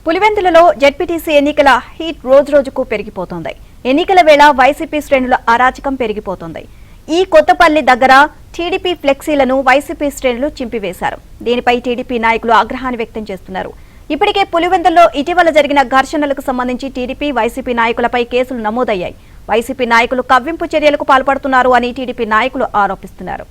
పులివెందులలో ZPTC ఎన్నికల heat రోజురోజుకు పెరిగిపోతోంది. ఎన్నికల వేళ వైసీపీ శ్రేణుల అరాచకం పెరిగిపోతోంది. ఈ కొత్తపల్లి దగ్గర టీడీపీ ఫ్లెక్సీలను వైసీపీ శ్రేణులు చింపివేశారు. దీనిపై టీడీపీ నాయకులు ఆగ్రహాన్ని వ్యక్తం చేస్తున్నారు. ఇప్పటికే పులివెందుల్లో ఇటీవల జరిగిన ఘర్షణలకు సంబంధించి టీడీపీ, వైసీపీ నాయకులపై కేసులు నమోదయ్యాయి. వైసీపీ నాయకులు కవ్వింపు చర్యలకు పాల్పడుతున్నారు అని టీడీపీ నాయకులు ఆరోపిస్తున్నారు.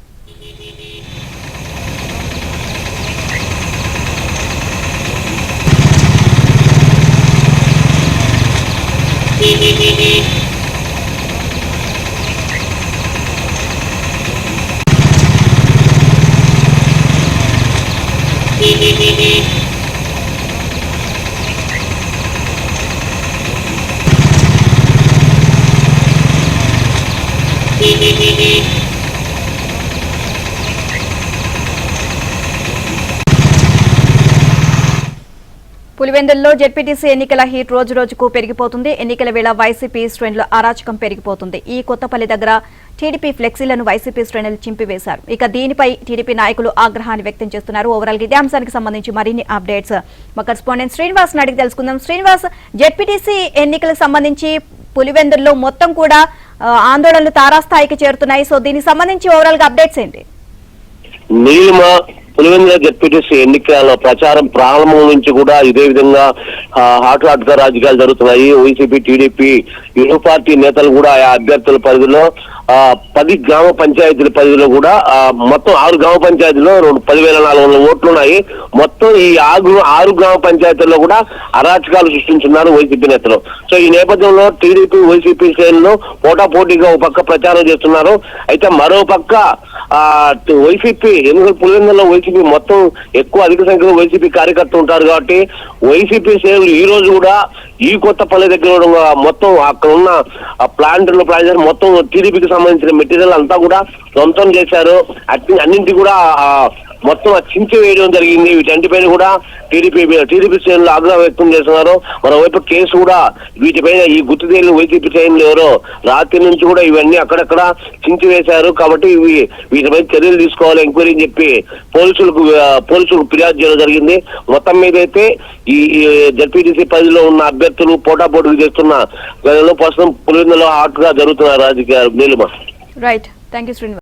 పులివెందుల్లో జెడ్పీటీసీ ఎన్నికల హీట్ రోజురోజుకు పెరిగిపోతుంది. ఎన్నికల వేళ వైసీపీ శ్రేణుల అరాచకం పెరిగిపోతుంది. ఈ కొత్తపల్లి దగ్గర టీడీపీ ఫ్లెక్సీలను వైసీపీ శ్రేణులు చింపివేశారు. ఇక దీనిపై టీడీపీ నాయకులు ఆగ్రహాన్ని వ్యక్తం చేస్తున్నారు. ఓవరాల్ గా ఇదే అంశానికి సంబంధించి మరిన్ని అప్డేట్స్ మా కరెస్పాండెంట్ శ్రీనివాస్ అడిగి తెలుసుకుందాం. శ్రీనివాస్, జెడ్పీటీసీ ఎన్నికలకు సంబంధించి పులివెందుల్లో మొత్తం కూడా ఆందోళనలు తారాస్థాయికి చేరుతున్నాయి. సో దీనికి సంబంధించి ఓవరాల్ గా అప్డేట్స్ ఏంటి? పులివెందుల జెడ్పీటీసీ ఎన్నికల ప్రచారం ప్రారంభం నుంచి కూడా ఇదే విధంగా హాట్ గా రాజకీయాలు జరుగుతున్నాయి. వైసీపీ, టీడీపీ ఇరు పార్టీ నేతలు కూడా ఆ అభ్యర్థుల పరిధిలో 10 గ్రామ పంచాయతీల పరిధిలో కూడా మొత్తం 6 గ్రామ పంచాయతీలో 10,400 ఓట్లు ఉన్నాయి. మొత్తం ఈ 6 గ్రామ పంచాయతీల్లో కూడా అరాచకాలు సృష్టించున్నారు వైసీపీ నేతలు. సో ఈ నేపథ్యంలో టీడీపీ, వైసీపీ శ్రేణులు పోటాపోటీగా ఒక పక్క ప్రచారం చేస్తున్నారు. అయితే మరో పక్క వైసీపీ ఎందుకంటే పులివెందుల్లో వైసీపీ మొత్తం ఎక్కువ అధిక సంఖ్యలో వైసీపీ కార్యకర్తలు ఉంటారు కాబట్టి వైసీపీ శ్రేణులు ఈ రోజు కూడా ఈ కొత్తపల్లి దగ్గర మొత్తం అక్కడ ఉన్న ప్లాంట్ మొత్తం టీడీపీకి సంబంధించిన మెటీరియల్ అంతా కూడా సొంతం చేశారు. అన్నింటి కూడా మొత్తం చించి వేయడం జరిగింది. వీటన్నిటిపైన కూడా టీడీపీ శ్రేణులు ఆగ్రహం వ్యక్తం చేస్తున్నారు. మరోవైపు కేసు కూడా వీటిపైన ఈ గుర్తు తెలియని వైసీపీ శ్రేణులు ఎవరో రాత్రి నుంచి కూడా ఇవన్నీ అక్కడక్కడ చించి వేశారు. కాబట్టి వీటిపై చర్యలు తీసుకోవాలి, ఎంక్వైరీ అని చెప్పి పోలీసులకు ఫిర్యాదు చేయడం జరిగింది. మొత్తం మీద అయితే ఈ జెడ్పీటీసీ పరిధిలో ఉన్న అభ్యర్థులు పోటాపోటీలు చేస్తున్న ప్రస్తుతం పులివెందులో హాట్ గా జరుగుతున్న రాజకీయ Neelima. Right, thank you Srinivas.